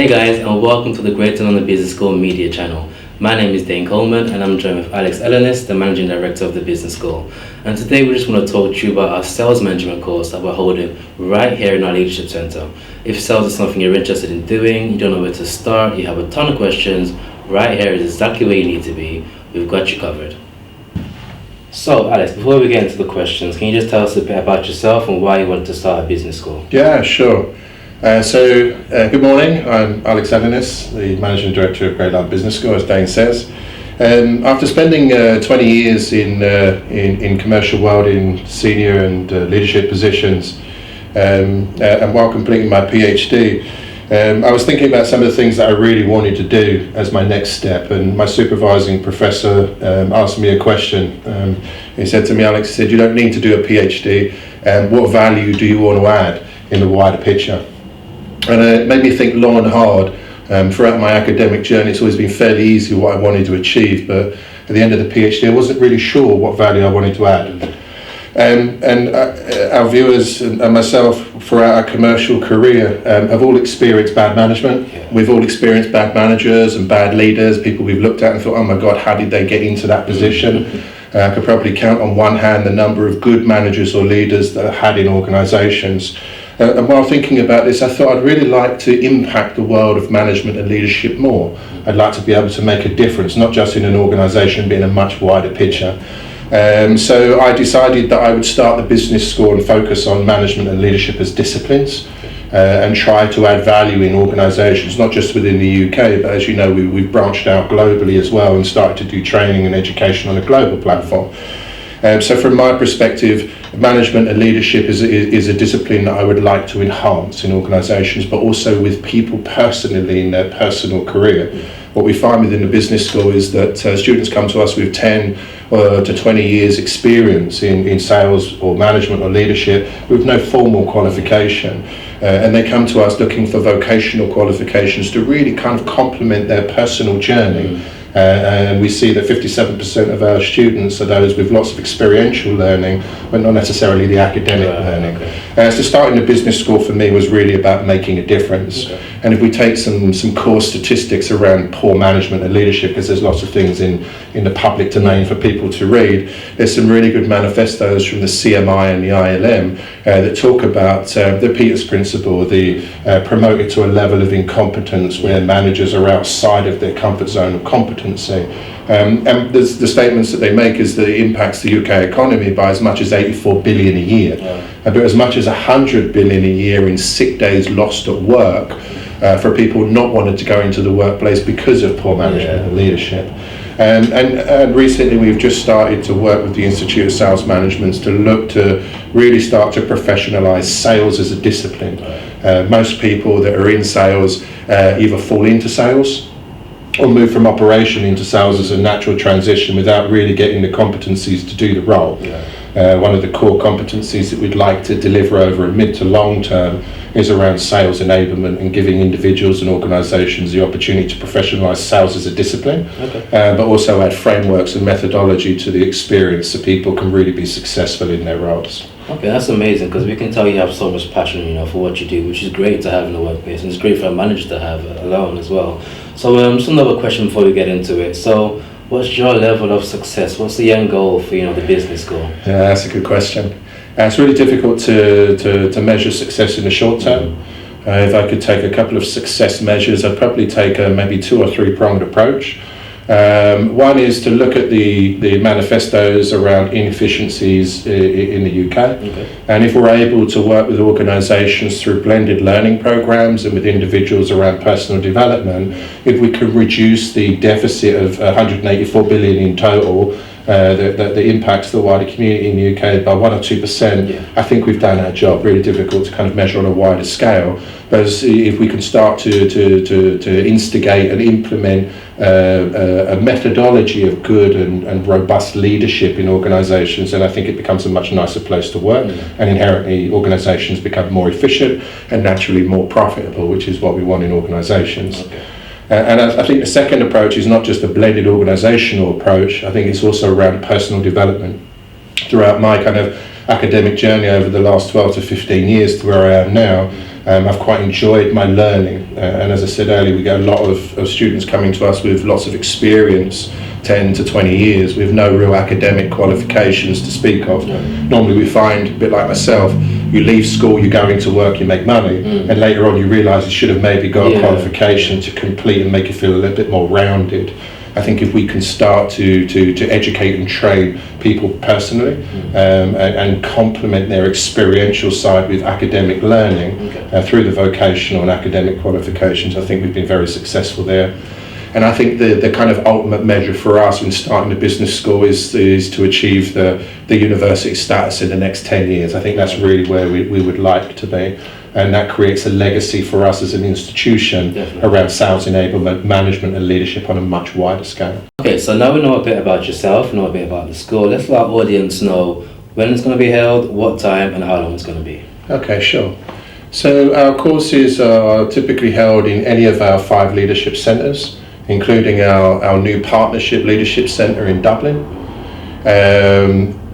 Hey guys, and welcome to the Greater London Business School Media Channel. My name is Dane Coleman and I'm joined with Alex Ellenis, the Managing Director of the Business School. And today we just want to talk to you about our Sales Management course that we're holding right here in our Leadership Centre. If sales is something you're interested in doing, you don't know where to start, you have a ton of questions, right here is exactly where you need to be. We've got you covered. So Alex, before we get into the questions, can you just tell us a bit about yourself and why you wanted to start a business school? Yeah, sure. Good morning. I'm Alex Ellenis, the Managing Director of Greater London Business School, as Dane says. After spending 20 years in commercial world in senior and leadership positions, and while completing my PhD, I was thinking about some of the things that I really wanted to do as my next step. And my supervising professor asked me a question. He said to me, Alex, he said, you don't need to do a PhD. What value do you want to add in the wider picture? And it made me think long and hard. Throughout my academic journey, it's always been fairly easy what I wanted to achieve, but at the end of the PhD, I wasn't really sure what value I wanted to add. Our viewers and myself throughout our commercial career have all experienced bad management. We've all experienced bad managers and bad leaders, people we've looked at and thought, oh my God, how did they get into that position? I could probably count on one hand the number of good managers or leaders that I had in organisations. And while thinking about this, I thought I'd really like to impact the world of management and leadership more. I'd like to be able to make a difference, not just in an organisation, but in a much wider picture. So I decided that I would start the business school and focus on management and leadership as disciplines and try to add value in organisations, not just within the UK, but as you know, we've branched out globally as well and started to do training and education on a global platform. So from my perspective, management and leadership is a discipline that I would like to enhance in organisations, but also with people personally in their personal career. What we find within the business school is that students come to us with 10 to 20 years experience in sales or management or leadership with no formal qualification. And they come to us looking for vocational qualifications to really kind of complement their personal journey. And we see that 57% of our students are those with lots of experiential learning, but not necessarily the academic learning. So starting the business school for me was really about making a difference. And if we take some core statistics around poor management and leadership, because there's lots of things in the public domain for people to read, there's some really good manifestos from the CMI and the ILM that talk about the Peters Principle, the promoted to a level of incompetence where managers are outside of their comfort zone of competency. And the statements that they make is that it impacts the UK economy by as much as 84 billion a year, but as much as 100 billion a year in sick days lost at work for people not wanting to go into the workplace because of poor management and leadership. And recently we've just started to work with the Institute of Sales Management to look to really start to professionalise sales as a discipline. Most people that are in sales either fall into sales or move from operation into sales as a natural transition without really getting the competencies to do the role. One of the core competencies that we'd like to deliver over a mid to long term is around sales enablement and giving individuals and organisations the opportunity to professionalise sales as a discipline, but also add frameworks and methodology to the experience so people can really be successful in their roles. Okay, that's amazing because we can tell you have so much passion, for what you do, which is great to have in the workplace, and it's great for a manager to have alone as well. So just another question before we get into it. So what's your level of success? What's the end goal for the business school? Yeah, that's a good question. It's really difficult to measure success in the short term. If I could take a couple of success measures, I'd probably take a maybe 2 or 3 pronged approach. One is to look at the manifestos around inefficiencies in the UK. And if we're able to work with organisations through blended learning programmes and with individuals around personal development, if we can reduce the deficit of 184 billion in total that impacts the wider community in the UK by 1 or 2%, I think we've done our job. Really difficult to kind of measure on a wider scale. But if we can start to instigate and implement a methodology of good and robust leadership in organisations, then I think it becomes a much nicer place to work, and inherently organisations become more efficient and naturally more profitable, which is what we want in organisations. And I think the second approach is not just a blended organisational approach. I think it's also around personal development. Throughout my kind of academic journey over the last 12 to 15 years to where I am now, I've quite enjoyed my learning. And as I said earlier, we get a lot of students coming to us with lots of experience, 10 to 20 years, with no real academic qualifications to speak of. Normally we find, a bit like myself, you leave school, you go into work, you make money, and later on you realise you should have maybe got a qualification to complete and make you feel a little bit more rounded. I think if we can start to educate and train people personally and complement their experiential side with academic learning through the vocational and academic qualifications, I think we've been very successful there. And I think the kind of ultimate measure for us in starting the business school is to achieve the university status in the next 10 years. I think that's really where we would like to be. And that creates a legacy for us as an institution around sales enablement, management and leadership on a much wider scale. Okay, so now we know a bit about yourself, know a bit about the school. Let's let our audience know when it's going to be held, what time and how long it's going to be. Okay, sure. So our courses are typically held in any of our 5 leadership centres, including our new Partnership Leadership Centre in Dublin.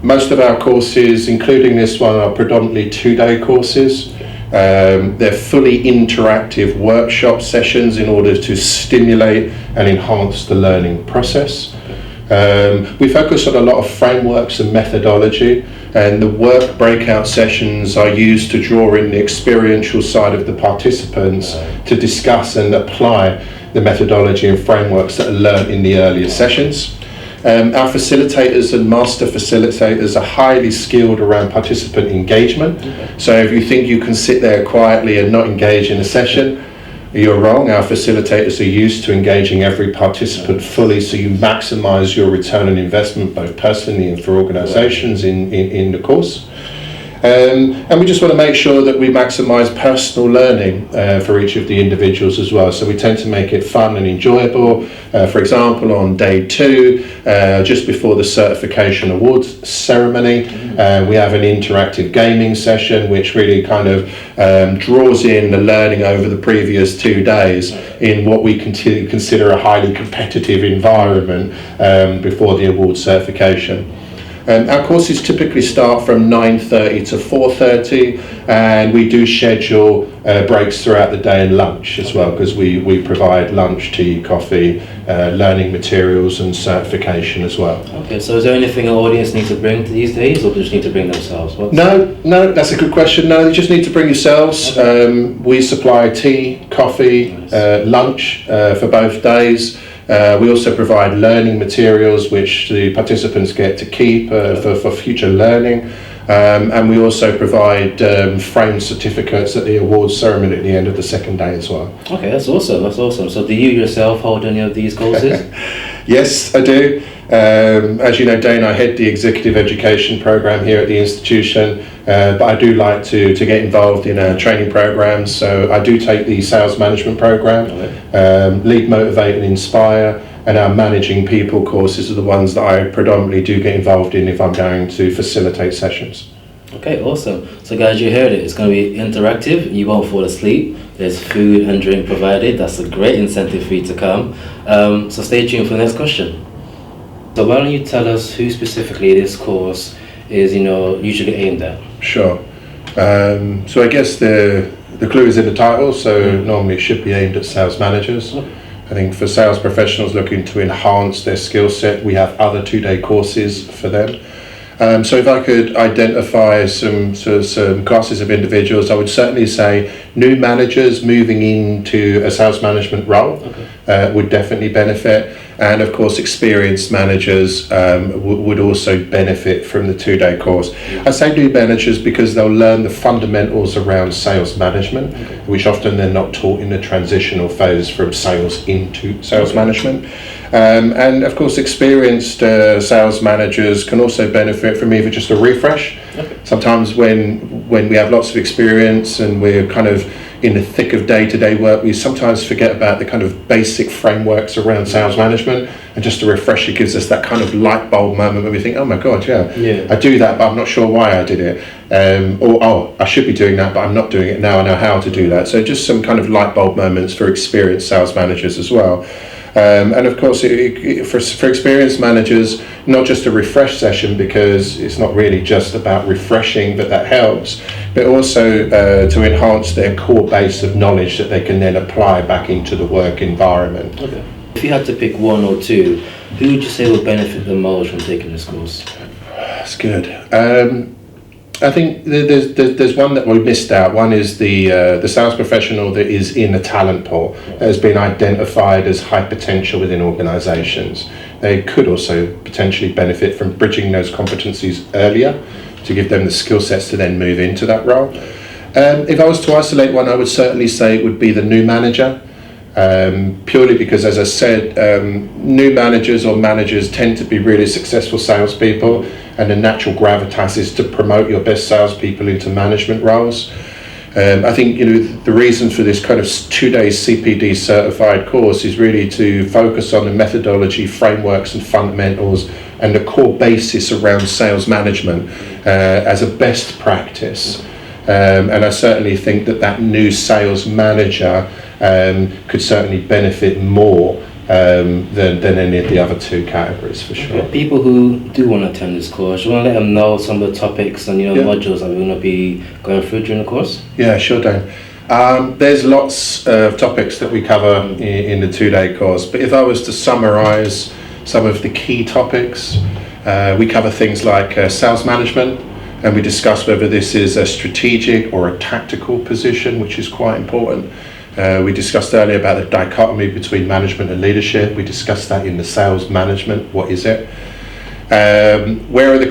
Most of our courses, including this one, are predominantly 2-day courses. They're fully interactive workshop sessions in order to stimulate and enhance the learning process. We focus on a lot of frameworks and methodology, and the work breakout sessions are used to draw in the experiential side of the participants to discuss and apply the methodology and frameworks that are learned in the earlier sessions. Our facilitators and master facilitators are highly skilled around participant engagement. So if you think you can sit there quietly and not engage in a session, you're wrong. Our facilitators are used to engaging every participant fully, so you maximise your return on investment both personally and for organisations in the course. And we just want to make sure that we maximise personal learning for each of the individuals as well. So we tend to make it fun and enjoyable. For example, on day 2, just before the certification awards ceremony, we have an interactive gaming session which really kind of draws in the learning over the previous 2 days in what we consider a highly competitive environment before the award certification. Our courses typically start from 9:30 to 4:30, and we do schedule breaks throughout the day and lunch as well, because we provide lunch, tea, coffee, learning materials and certification as well. Okay, so is there anything our audience needs to bring these days, or they just need to bring themselves? No, that's a good question. No, you just need to bring yourselves. We supply tea, coffee, lunch for both days. We also provide learning materials which the participants get to keep for future learning, and we also provide framed certificates at the awards ceremony at the end of the second day as well. Okay, that's awesome. So do you yourself hold any of these courses? Yes, I do. As you know, Dane, I head the executive education program here at the institution, but I do like to get involved in our training programs. So I do take the sales management program, Lead, Motivate and Inspire, and our managing people courses are the ones that I predominantly do get involved in if I'm going to facilitate sessions. Okay, awesome. So guys, you heard it. It's going to be interactive. You won't fall asleep. There's food and drink provided. That's a great incentive for you to come. So stay tuned for the next question. So why don't you tell us who specifically this course is, usually aimed at? Sure. So I guess the clue is in the title. So normally it should be aimed at sales managers. I think for sales professionals looking to enhance their skill set, we have other 2-day courses for them. So if I could identify some classes of individuals, I would certainly say new managers moving into a sales management role would definitely benefit. And of course, experienced managers would also benefit from the 2-day course. I say new managers because they'll learn the fundamentals around sales management, which often they're not taught in the transitional phase from sales into sales management. And of course, experienced sales managers can also benefit from either just a refresh. Sometimes when we have lots of experience and we're kind of in the thick of day-to-day work, we sometimes forget about the kind of basic frameworks around sales management, and just a refresher gives us that kind of light bulb moment where we think, oh my god, I do that, but I'm not sure why I did it, or I should be doing that, but I'm not doing it now. I know how to do that. So just some kind of light bulb moments for experienced sales managers as well. And of course, for experienced managers, not just a refresh session, because it's not really just about refreshing, but that helps, but also to enhance their core base of knowledge that they can then apply back into the work environment. Okay. If you had to pick one or two, who would you say would benefit the most from taking this course? That's good. I think there's one that we missed out. One is the sales professional that is in the talent pool, that has been identified as high potential within organisations. They could also potentially benefit from bridging those competencies earlier to give them the skill sets to then move into that role. If I was to isolate one, I would certainly say it would be the new manager. Purely because, as I said, new managers or managers tend to be really successful salespeople, and the natural gravitas is to promote your best salespeople into management roles. I think the reason for this kind of 2-day CPD certified course is really to focus on the methodology, frameworks and fundamentals and the core basis around sales management as a best practice. And I certainly think that new sales manager could certainly benefit more than any of the other two categories, for sure. Okay. People who do want to attend this course, you want to let them know some of the topics and modules that we're going to be going through during the course? Yeah, sure, Dan. There's lots of topics that we cover in the 2-day course, but if I was to summarise some of the key topics, we cover things like sales management, and we discuss whether this is a strategic or a tactical position, which is quite important. We discussed earlier about the dichotomy between management and leadership. We discussed that in the sales management. What is it? Where are the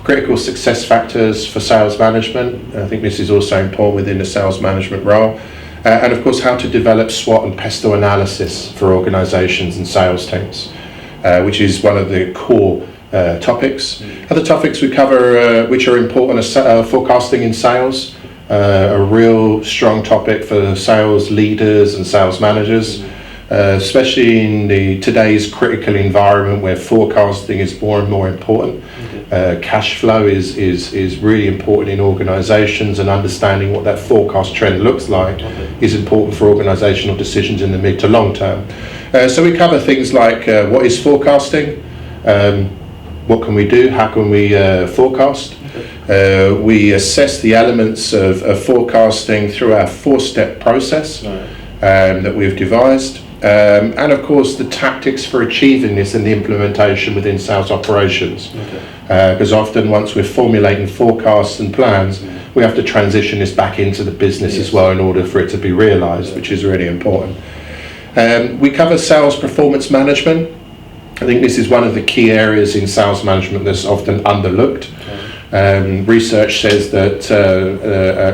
critical success factors for sales management? I think this is also important within the sales management role. And of course, how to develop SWOT and pestle analysis for organisations and sales teams, which is one of the core topics. Other topics we cover which are important are forecasting in sales, a real strong topic for sales leaders and sales managers, especially in today's critical environment where forecasting is more and more important. Cash flow is really important in organisations, and understanding what that forecast trend looks like is important for organisational decisions in the mid to long term. So we cover things like what is forecasting, what can we do, how can we forecast. We assess the elements of forecasting through our 4-step process that we've devised, and of course the tactics for achieving this and the implementation within sales operations, because often once we're formulating forecasts and plans, we have to transition this back into the business as well in order for it to be realised, which is really important. We cover sales performance management. I think this is one of the key areas in sales management that's often underlooked. Research says that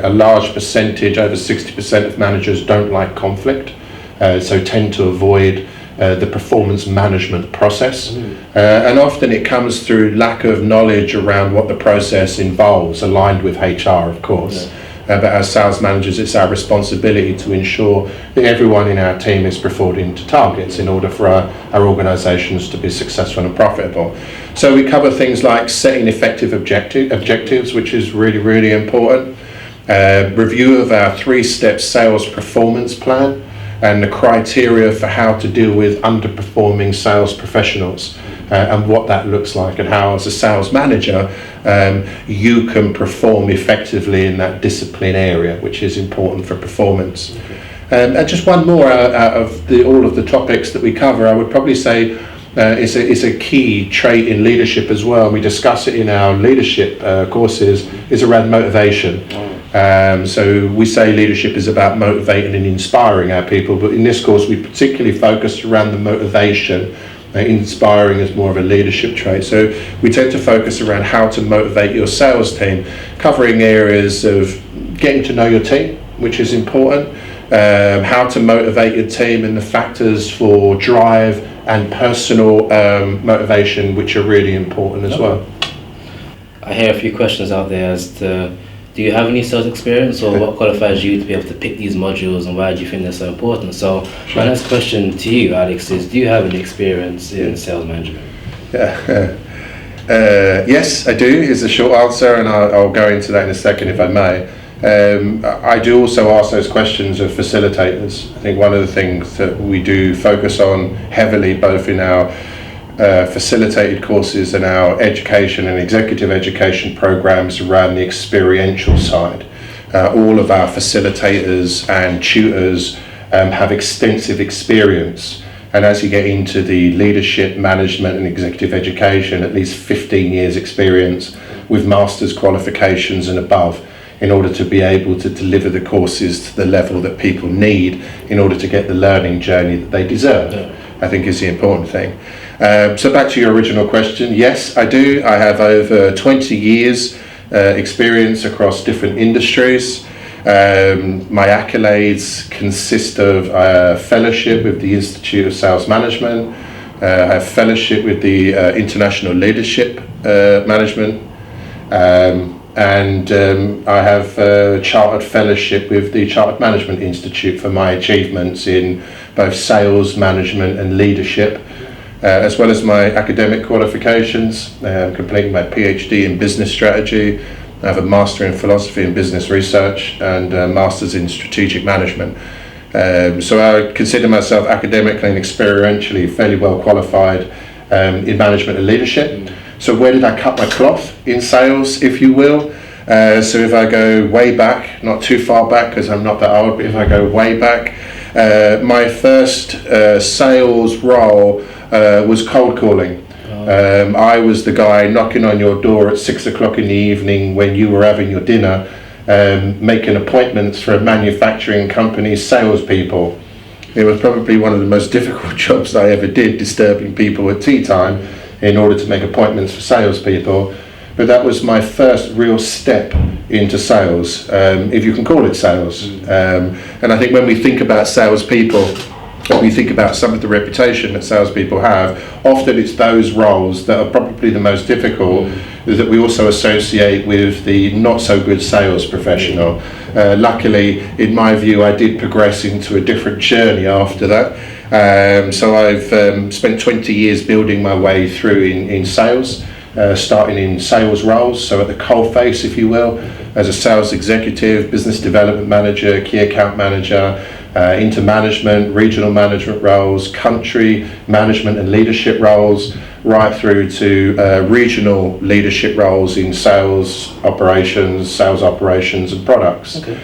a large percentage, over 60% of managers don't like conflict, so tend to avoid the performance management process. And often it comes through lack of knowledge around what the process involves, aligned with HR, of course. But as sales managers, it's our responsibility to ensure that everyone in our team is performing to targets in order for our organisations to be successful and profitable. So we cover things like setting effective objectives, which is really, really important. Review of our 3-step sales performance plan and the criteria for how to deal with underperforming sales professionals. And what that looks like, and how as a sales manager you can perform effectively in that discipline area, which is important for performance. And just one more out of all of the topics that we cover, I would probably say it's a key trait in leadership as well, and we discuss it in our leadership courses, is around motivation. So we say leadership is about motivating and inspiring our people, but in this course we particularly focus around the motivation. Inspiring is more of a leadership trait. So we tend to focus around how to motivate your sales team, covering areas of getting to know your team, which is important, how to motivate your team, and the factors for drive and personal motivation, which are really important as well. I hear a few questions out there as to, do you have any sales experience, or what qualifies you to be able to pick these modules, and why do you think they're so important? So my next question to you, Alex, is do you have any experience in sales management? Yes, I do, is the short answer, and I'll go into that in a second if I may. I do also ask those questions of facilitators. I think one of the things that we do focus on heavily, both in our facilitated courses and our education and executive education programs, around the experiential side. All of our facilitators and tutors have extensive experience, and as you get into the leadership, management and executive education, at least 15 years experience with master's qualifications and above, in order to be able to deliver the courses to the level that people need in order to get the learning journey that they deserve. I think is the important thing. So back to your original question, yes, I do. I have over 20 years experience across different industries. My accolades consist of fellowship with the Institute of Sales Management. I have fellowship with the International Leadership Management. And I have chartered fellowship with the Chartered Management Institute for my achievements in both sales, management and leadership, as well as my academic qualifications. I'm completing my PhD in business strategy. I have a Master in Philosophy and Business Research and a Masters in Strategic Management. So I consider myself academically and experientially fairly well qualified in management and leadership. So where did I cut my cloth in sales, if you will? So if I go way back, not too far back because I'm not that old, but if I go way back, my first sales role was cold calling. I was the guy knocking on your door at 6 o'clock in the evening when you were having your dinner, making appointments for a manufacturing company's salespeople. It was probably one of the most difficult jobs I ever did, disturbing people at tea time in order to make appointments for salespeople. But that was my first real step into sales, if you can call it sales. And I think when we think about salespeople, when we think about some of the reputation that salespeople have, often it's those roles that are probably the most difficult that we also associate with the not so good sales professional. Luckily, in my view, I did progress into a different journey after that. So I've spent 20 years building my way through in sales, starting in sales roles, so at the coalface, if you will, as a sales executive, business development manager, key account manager, into management, regional management roles, country management and leadership roles, right through to regional leadership roles in sales operations and products. Okay.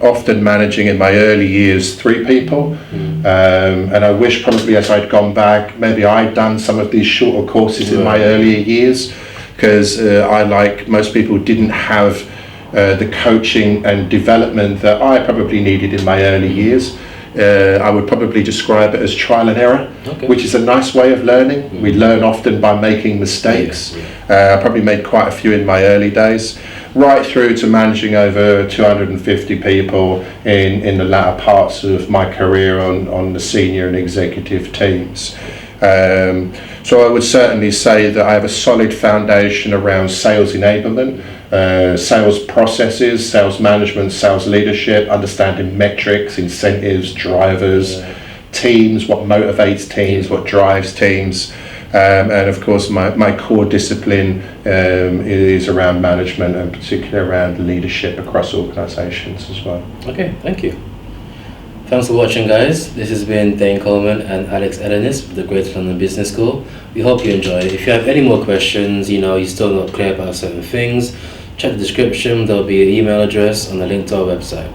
Often managing in my early years 3 people, and I wish probably as I'd gone back, maybe I'd done some of these shorter courses in my earlier years, because I, like most people, didn't have the coaching and development that I probably needed in my early years. I would probably describe it as trial and error, which is a nice way of learning. We learn often by making mistakes. I probably made quite a few in my early days, right through to managing over 250 people in the latter parts of my career on the senior and executive teams. So I would certainly say that I have a solid foundation around sales enablement, sales processes, sales management, sales leadership, understanding metrics, incentives, drivers, teams, what motivates teams, what drives teams. And of course my core discipline is around management, and particularly around leadership across organisations as well. Okay, thank you. Thanks for watching, guys. This has been Dane Coleman and Alex Elenis with the Greater London Business School. We hope you enjoy. If you have any more questions, you're still not clear about certain things, check the description. There'll be an email address and a link to our website.